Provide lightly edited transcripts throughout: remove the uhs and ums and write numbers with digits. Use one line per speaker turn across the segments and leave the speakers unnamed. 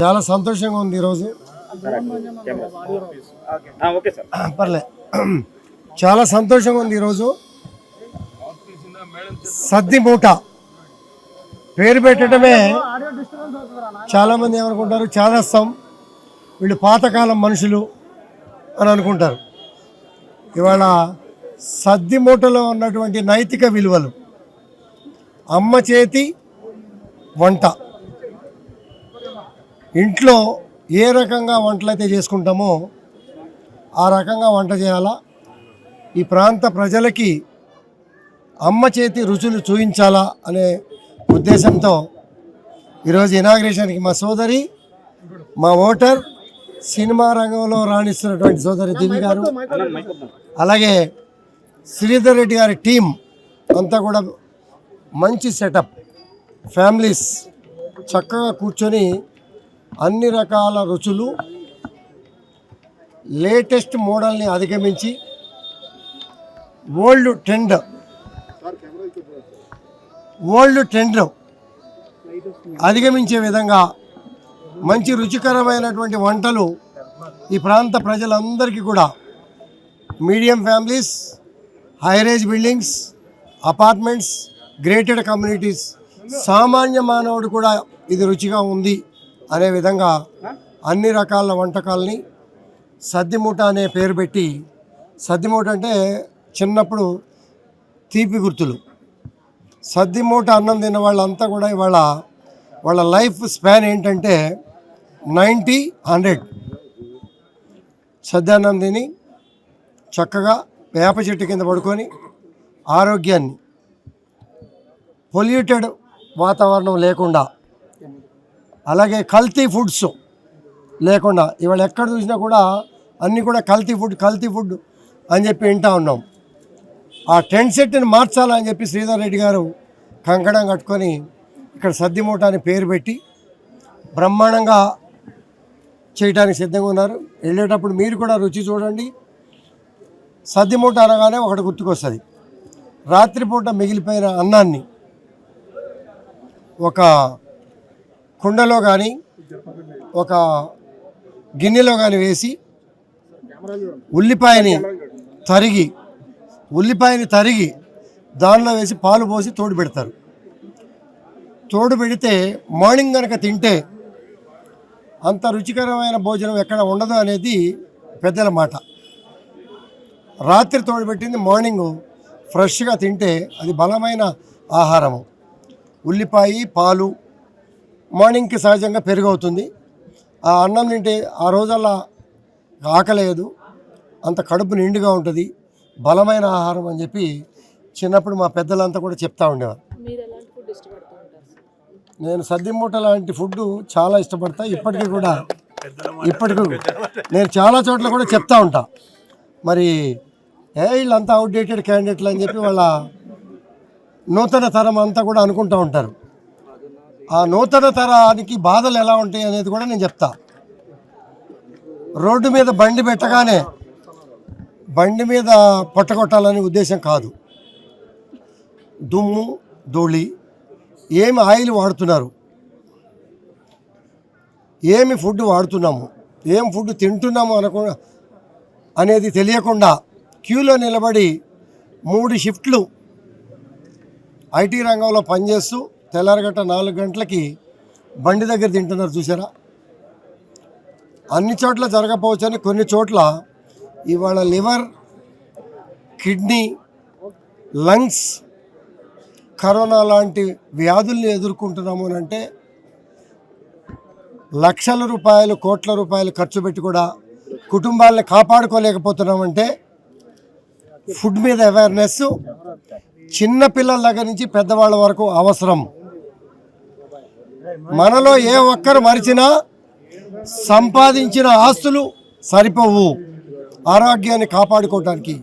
చాలా సంతోషంగా ఉంది ఈరోజు. పర్లే, చాలా సంతోషంగా ఉంది ఈరోజు. సద్ది మూట పేరు పెట్టడమే చాలామంది ఏమనుకుంటారు, చాదస్తం, వీళ్ళు పాతకాలం మనుషులు అని అనుకుంటారు. ఇవాళ సద్ది మూటలో ఉన్నటువంటి నైతిక విలువలు, అమ్మ చేతి వంట, ఇంట్లో ఏ రకంగా వంటలైతే చేసుకుంటామో ఆ రకంగా వంట చేయాలా, ఈ ప్రాంత ప్రజలకి అమ్మ చేతి రుచులు చూపించాలా అనే ఉద్దేశంతో ఈరోజు ఇనాగ్రేషన్కి మా సోదరి, మా ఓటర్, సినిమా రంగంలో రాణిస్తున్నటువంటి సోదరి దివి గారు, అలాగే శ్రీధర్ రెడ్డి గారి టీం అంతా కూడా మంచి సెటప్, ఫ్యామిలీస్ చక్కగా కూర్చొని అన్ని రకాల రుచులు లేటెస్ట్ మోడల్ని అధిగమించి ఓల్డ్ ట్రెండ్ అధిగమించే విధంగా మంచి రుచికరమైనటువంటి వంటలు ఈ ప్రాంత ప్రజలందరికీ కూడా, medium families, హైరేజ్ buildings, apartments, grated communities, సామాన్య మానవుడు కూడా ఇది రుచిగా ఉంది అనే విధంగా అన్ని రకాల వంటకాలని సద్దిమూట అనే పేరు పెట్టి, సద్దిమూట అంటే చిన్నప్పుడు తీపి గుర్తులు, సద్దిమూట అన్నం తిన్న వాళ్ళంతా కూడా ఇవాళ వాళ్ళ లైఫ్ స్పాన్ ఏంటంటే 90-100. సద్దన్నం తిని చక్కగా వేప చెట్టు కింద పడుకొని ఆరోగ్యాన్ని, పొల్యూటెడ్ వాతావరణం లేకుండా, అలాగే కల్తీ ఫుడ్స్ లేకుండా, ఇవాళ ఎక్కడ చూసినా కూడా అన్నీ కూడా కల్తీ ఫుడ్ అని చెప్పి వింటూ ఉన్నాం. ఆ ట్రెండ్ సెట్ని మార్చాలని చెప్పి శ్రీధర్ రెడ్డి గారు కంకణం కట్టుకొని ఇక్కడ సద్దిమూట అని పేరు పెట్టి బ్రహ్మాండంగా చేయడానికి సిద్ధంగా ఉన్నారు. వెళ్ళేటప్పుడు మీరు కూడా రుచి చూడండి. సద్దిమూట అనగానే ఒకటి గుర్తుకొస్తుంది, రాత్రిపూట మిగిలిపోయిన అన్నాన్ని ఒక కుండలో కానీ ఒక గిన్నెలో కానీ వేసి ఉల్లిపాయని తరిగి దానిలో వేసి పాలు పోసి తోడు పెడతారు. తోడు పెడితే మార్నింగ్ కనుక తింటే అంత రుచికరమైన భోజనం ఎక్కడ ఉండదు అనేది పెద్దల మాట. రాత్రి తోడు పెట్టింది మార్నింగ్ ఫ్రెష్గా తింటే అది బలమైన ఆహారము. ఉల్లిపాయ, పాలు, మార్నింగ్కి సహజంగా పెరుగవుతుంది. ఆ అన్నం తింటే ఆ రోజల్లా ఆకలేదు, అంత కడుపు నిండుగా ఉంటుంది, బలమైన ఆహారం అని చెప్పి చిన్నప్పుడు మా పెద్దలంతా కూడా చెప్తా ఉండేవారు. నేను సద్దిమూట లాంటి ఫుడ్ చాలా ఇష్టపడతా. ఇప్పటికీ నేను చాలా చోట్ల కూడా చెప్తా ఉంటా. మరి వీళ్ళంతా అవుట్డేటెడ్ క్యాండిడేట్లు అని చెప్పి వాళ్ళ నూతన తరం అంతా కూడా అనుకుంటూ ఉంటారు. ఆ నూతన తరానికి బాధలు ఎలా ఉంటాయి అనేది కూడా నేను చెప్తా. రోడ్డు మీద బండి పెట్టగానే బండి మీద పొట్టగొట్టాలనే ఉద్దేశం కాదు. దుమ్ము, ధూళి, ఏమి ఆయిల్ వాడుతున్నారు, ఏమి ఫుడ్ వాడుతున్నాము, ఏం ఫుడ్ తింటున్నాము అనేది తెలియకుండా క్యూలో నిలబడి 3 షిఫ్ట్లు ఐటీ రంగంలో పనిచేస్తూ తెల్లారగట్ట 4 గంటలకి బండి దగ్గర తింటున్నారు చూసారా. అన్ని చోట్ల జరగకపోవచ్చని కొన్ని చోట్ల ఇవాళ లివర్, కిడ్నీ, లంగ్స్, కరోనా లాంటి వ్యాధుల్ని ఎదుర్కొంటున్నాము అని అంటే లక్షల రూపాయలు, కోట్ల రూపాయలు ఖర్చు పెట్టి కూడా కుటుంబాలను కాపాడుకోలేకపోతున్నామంటే ఫుడ్ మీద అవేర్నెస్ చిన్న పిల్లల దగ్గర నుంచి పెద్దవాళ్ళ వరకు అవసరం. మనలో ఏ ఒక్కరు మరిచినా సంపాదించిన ఆస్తులు సరిపోవు. ఆరోగ్యాన్ని కాపాడుకోవటానికి,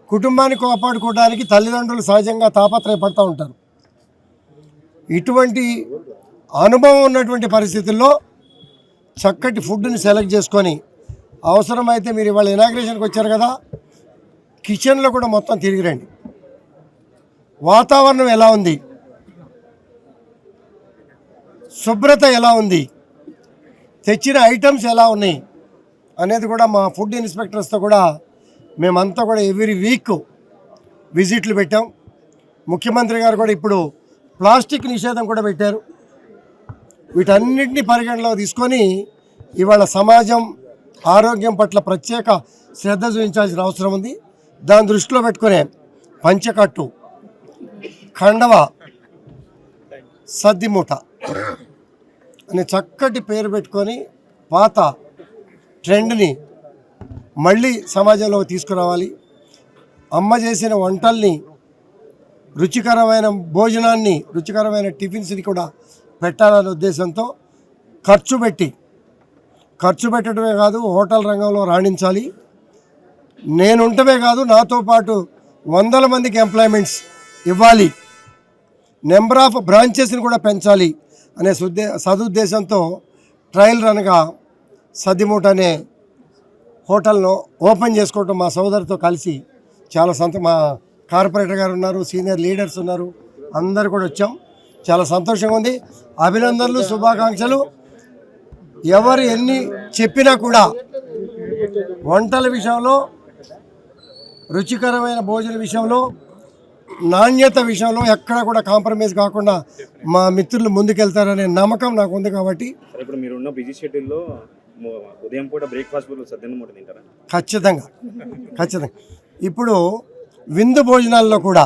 కుటుంబాన్ని కాపాడుకోవడానికి తల్లిదండ్రులు సహజంగా తాపత్రయపడుతూ ఉంటారు. ఇటువంటి అనుభవం ఉన్నటువంటి పరిస్థితుల్లో చక్కటి ఫుడ్ని సెలెక్ట్ చేసుకొని, అవసరమైతే మీరు ఇవాళ ఇనాగ్రేషన్కి వచ్చారు కదా, కిచెన్లో కూడా మొత్తం తిరిగి రండి. వాతావరణం ఎలా ఉంది, శుభ్రత ఎలా ఉంది, తెచ్చిన ఐటమ్స్ ఎలా ఉన్నాయి అనేది కూడా మా ఫుడ్ ఇన్స్పెక్టర్స్తో కూడా మేమంతా కూడా ఎవ్రీ వీక్ విజిట్లు పెట్టాం. ముఖ్యమంత్రి గారు కూడా ఇప్పుడు ప్లాస్టిక్ నిషేధం కూడా పెట్టారు. వీటన్నిటిని పరిగణలో తీసుకొని ఇవాళ సమాజం ఆరోగ్యం పట్ల ప్రత్యేక శ్రద్ధ చూపించాల్సిన అవసరం ఉంది. దాని దృష్టిలో పెట్టుకునే పంచకట్టు, ఖండవ, సద్దిమూట అనే చక్కటి పేరు పెట్టుకొని పాత ట్రెండ్ని మళ్ళీ సమాజంలోకి తీసుకురావాలి. అమ్మ చేసిన వంటల్ని, రుచికరమైన భోజనాన్ని, రుచికరమైన టిఫిన్స్ని కూడా పెట్టాలనే ఉద్దేశంతో ఖర్చు పెట్టడమే కాదు, హోటల్ రంగంలో రాణించాలి. నేనుంటమే కాదు, నాతో పాటు 100 మందికి ఎంప్లాయ్మెంట్స్ ఇవ్వాలి, నెంబర్ ఆఫ్ బ్రాంచెస్ని కూడా పెంచాలి అనే సదుద్దేశంతో ట్రయల్ రన్గా సద్దిమూట అనే హోటల్ను ఓపెన్ చేసుకోవటం మా సోదరితో కలిసి చాలా మా కార్పొరేటర్ గారు ఉన్నారు, సీనియర్ లీడర్స్ ఉన్నారు, అందరు కూడా వచ్చాం. చాలా సంతోషంగా ఉంది. అభినందనలు, శుభాకాంక్షలు. ఎవరు ఎన్ని చెప్పినా కూడా వంటల విషయంలో, రుచికరమైన భోజన విషయంలో, నాణ్యత విషయంలో ఎక్కడ కూడా కాంప్రమైజ్ కాకుండా మా మిత్రులు ముందుకెళ్తారనే నమ్మకం నాకు ఉంది. కాబట్టి
ఇప్పుడు మీరున్న బిజీ షెడ్యూల్లో ఉదయం పూట బ్రేక్ఫాస్ట్ సద్దిమూట తింటారా?
ఖచ్చితంగా. ఇప్పుడు విందు భోజనాల్లో కూడా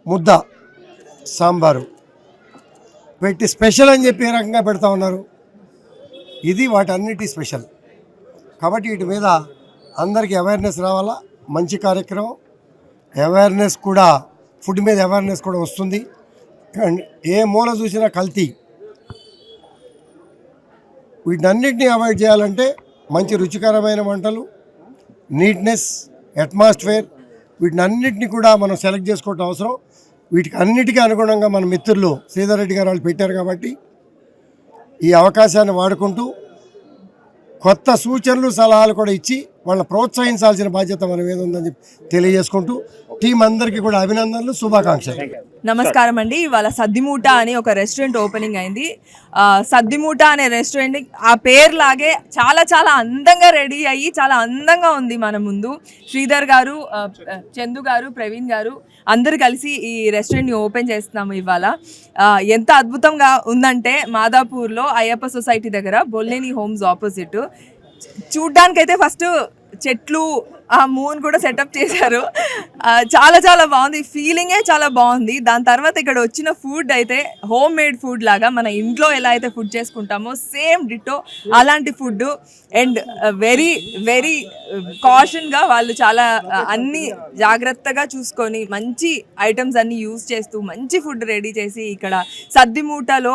ముద్ద, సాంబారు పెట్టి స్పెషల్ అని చెప్పి ఏ రకంగా పెడతా ఉన్నారు. ఇది వాటన్నిటి స్పెషల్. కాబట్టి వీటి మీద అందరికీ అవేర్నెస్ రావాలా. మంచి కార్యక్రమం. అవేర్నెస్ కూడా, ఫుడ్ మీద అవేర్నెస్ కూడా వస్తుంది. ఏ మూల చూసినా కల్తీ. వీటన్నిటిని అవాయిడ్ చేయాలంటే మంచి రుచికరమైన వంటలు, నీట్నెస్, అట్మాస్ఫియర్, వీటినన్నిటిని కూడా మనం సెలెక్ట్ చేసుకోవటం అవసరం. వీటికి అన్నిటికీ అనుగుణంగా మన మిత్రులు శ్రీధర్ రెడ్డి గారు వాళ్ళు పెట్టారు. కాబట్టి ఈ అవకాశాన్ని వాడుకుంటూ కొత్త సూచనలు, సలహాలు కూడా ఇచ్చి వాళ్ళని ప్రోత్సహించాల్సిన బాధ్యత మన మీద ఉందని తెలియజేసుకుంటూ టీం అందరికీ కూడా అభినందనలు, శుభాకాంక్షలు.
నమస్కారం అండి. ఇవాళ సద్దిమూట అని ఒక రెస్టారెంట్ ఓపెనింగ్ అయింది. సద్దిమూట అనే రెస్టారెంట్ ఆ పేరు లాగే చాలా చాలా అందంగా రెడీ అయ్యి చాలా అందంగా ఉంది మన ముందు. శ్రీధర్ గారు, చందు గారు, ప్రవీణ్ గారు అందరు కలిసి ఈ రెస్టారెంట్ని ఓపెన్ చేస్తున్నాము ఇవాళ. ఎంత అద్భుతంగా ఉందంటే మాదాపూర్లో అయ్యప్ప సొసైటీ దగ్గర బొల్లేని హోమ్స్ ఆపోజిట్. చూడ్డానికైతే ఫస్ట్ చెట్లు, ఆ మూన్ కూడా సెటప్ చేశారు. చాలా చాలా బాగుంది, ఫీలింగే చాలా బాగుంది. దాని తర్వాత ఇక్కడ వచ్చిన ఫుడ్ అయితే హోమ్ మేడ్ ఫుడ్ లాగా మన ఇంట్లో ఎలా అయితే ఫుడ్ చేసుకుంటామో సేమ్ డిటో అలాంటి ఫుడ్. అండ్ వెరీ వెరీ కాషన్గా వాళ్ళు చాలా అన్ని జాగ్రత్తగా చూసుకొని మంచి ఐటమ్స్ అన్ని యూజ్ చేస్తూ మంచి ఫుడ్ రెడీ చేసి ఇక్కడ సద్దిమూటలో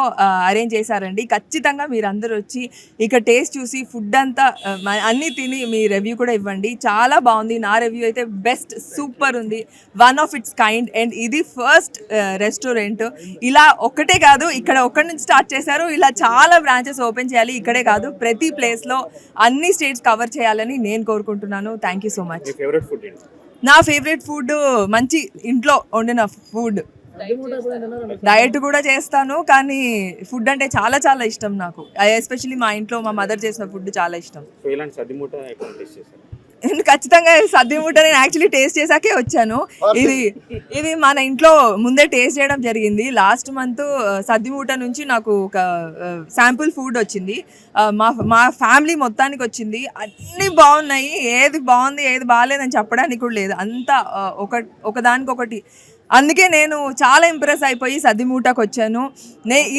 అరేంజ్ చేశారండి. ఖచ్చితంగా మీరు అందరూ వచ్చి ఇక్కడ టేస్ట్ చూసి ఫుడ్ అంతా అన్నీ తిని మీ రివ్యూ కూడా ఇవ్వండి. చాలా బాగుంది. నా రివ్యూ అయితే బెస్ట్, సూపర్ ఉంది, one of it's kind. And ఇది ఫస్ట్ రెస్టారెంట్. ఇలా ఒక్కటే కాదు, ఇక్కడ ఒక్కడి నుంచి స్టార్ట్ చేశారు, ఇలా చాలా బ్రాంచెస్ ఓపెన్ చేయాలి. ఇక్కడే కాదు, ప్రతి ప్లేస్లో అన్ని స్టేట్స్ కవర్ చేయాలని నేను కోరుకుంటున్నాను. Thank you so much. నా ఫేవరెట్ ఫుడ్ మంచి ఇంట్లో వండిన ఫుడ్. డయట్ కూడా చేస్తాను, కానీ ఫుడ్ అంటే చాలా చాలా ఇష్టం నాకు. ఎస్పెషల్లీ మా ఇంట్లో మా మదర్ చేసిన ఫుడ్ చాలా ఇష్టం. ఖచ్చితంగా సద్దిమూట నేను యాక్చువల్లీ టేస్ట్ చేశాకే వచ్చాను. ఇది మన ఇంట్లో ముందే టేస్ట్ చేయడం జరిగింది. లాస్ట్ మంత్ సద్దిమూట నుంచి నాకు ఒక శాంపుల్ ఫుడ్ వచ్చింది. మా ఫ్యామిలీ మొత్తానికి వచ్చింది. అన్నీ బాగున్నాయి, ఏది బాగుంది ఏది బాగాలేదని చెప్పడానికి కూడా లేదు, అంతా ఒకదానికొకటి. అందుకే నేను చాలా ఇంప్రెస్ అయిపోయి సద్దిమూటకు వచ్చాను.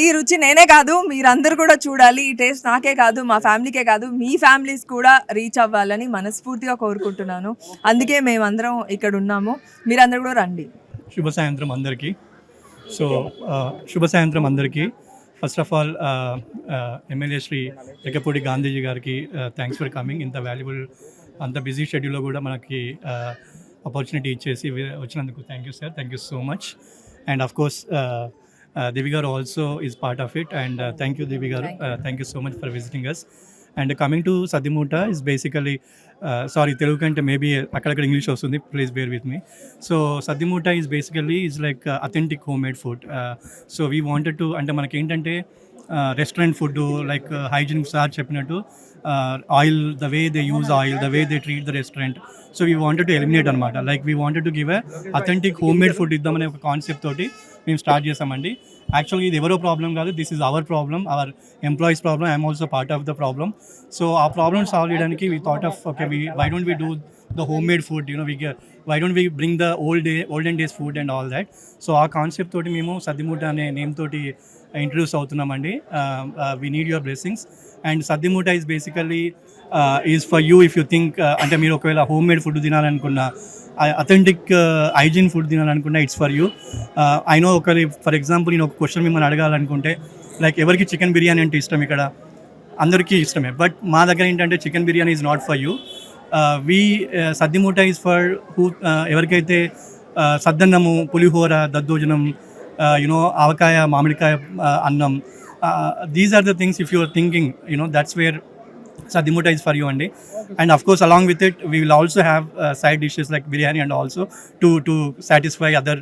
ఈ రుచి నేనే కాదు, మీరందరూ కూడా చూడాలి. ఈ టేస్ట్ నాకే కాదు, మా ఫ్యామిలీకే కాదు, మీ ఫ్యామిలీస్ కూడా రీచ్ అవ్వాలని మనస్ఫూర్తిగా కోరుకుంటున్నాను. అందుకే మేమందరం ఇక్కడ ఉన్నాము. మీరందరూ కూడా రండి.
శుభ సాయంత్రం అందరికీ. శుభ సాయంత్రం అందరికీ. First of all MLA Shri Ekkapudi Gandhiji గారికి థ్యాంక్స్ ఫర్ కమింగ్. ఇంత వాల్యుబుల్, అంత బిజీ షెడ్యూల్లో కూడా మనకి ఆపర్చునిటీ ఇచ్చేసి వచ్చినందుకు thank you sir, thank you so much. And of course Devi garu also is part of it, and thank you Devi garu, thank you so much for visiting us. And coming to Saddimuta is basically sorry Telugu kante maybe akkada English vastundi, please bear with me. So Saddimuta is basically is like authentic homemade food. So we wanted to, ante manaki entante restaurant food like hygiene sir చెప్పినట్టు oil, the way they use oil, the way they treat the restaurant. So we wanted to eliminate అనమాట. Like we wanted to give a authentic homemade food ఇద్దామనే ఒక concept తోటి మేము start చేసామండి. యాక్చువల్గా ఇది ఎవరో ప్రాబ్లం కాదు, this is our problem, our employees problem. I'm also part of the problem. So ఆ ప్రాబ్లమ్ సాల్వ్ చేయడానికి we thought of okay, why don't we do the homemade food, you know, why don't we bring the olden days food and all that. So our concept toti memo Saddimuta ane name toti introduce అవుతున్నామండి. We need your blessings, and Saddimuta is basically is for you if you think అంటే మీరు ఒకవేళ homemade food తినాలనుకున్నా, authentic hygiene food తినాలనుకున్నా, it's for you. I know ఒకరి for example నేను ఒక question మిమ్మల్ని అడగాలనుకుంటే, లైక్ ఎవరికి చికెన్ బిర్యానీ అంటే ఇష్టం? ఇక్కడ అందరికీ ఇష్టమే, బట్ మా దగ్గర ఏంటంటే chicken biryani is not for you. Saddimuta is for who, ఎవరికైతే సద్దన్నము, పులిహోర, దద్దోజనం, యునో ఆవకాయ, మామిడికాయ అన్నం, these are the things if you are thinking, you know that's where Saddimuta is for you andi. And of course along with it we will also have side dishes like biryani and also to satisfy other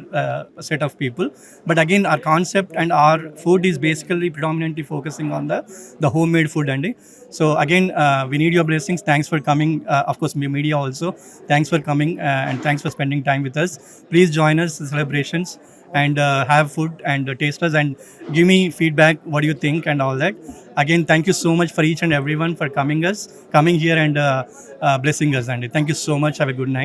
set of people. But again our concept and our food is basically predominantly focusing on the homemade food andi. So again we need your blessings. Thanks for coming. Of course media also, thanks for coming and thanks for spending time with us. Please join us in celebrations and have food and taste us and give me feedback, what do you think and all that. Again, thank you so much for each and everyone for coming here and blessing us, and thank you so much. Have a good night.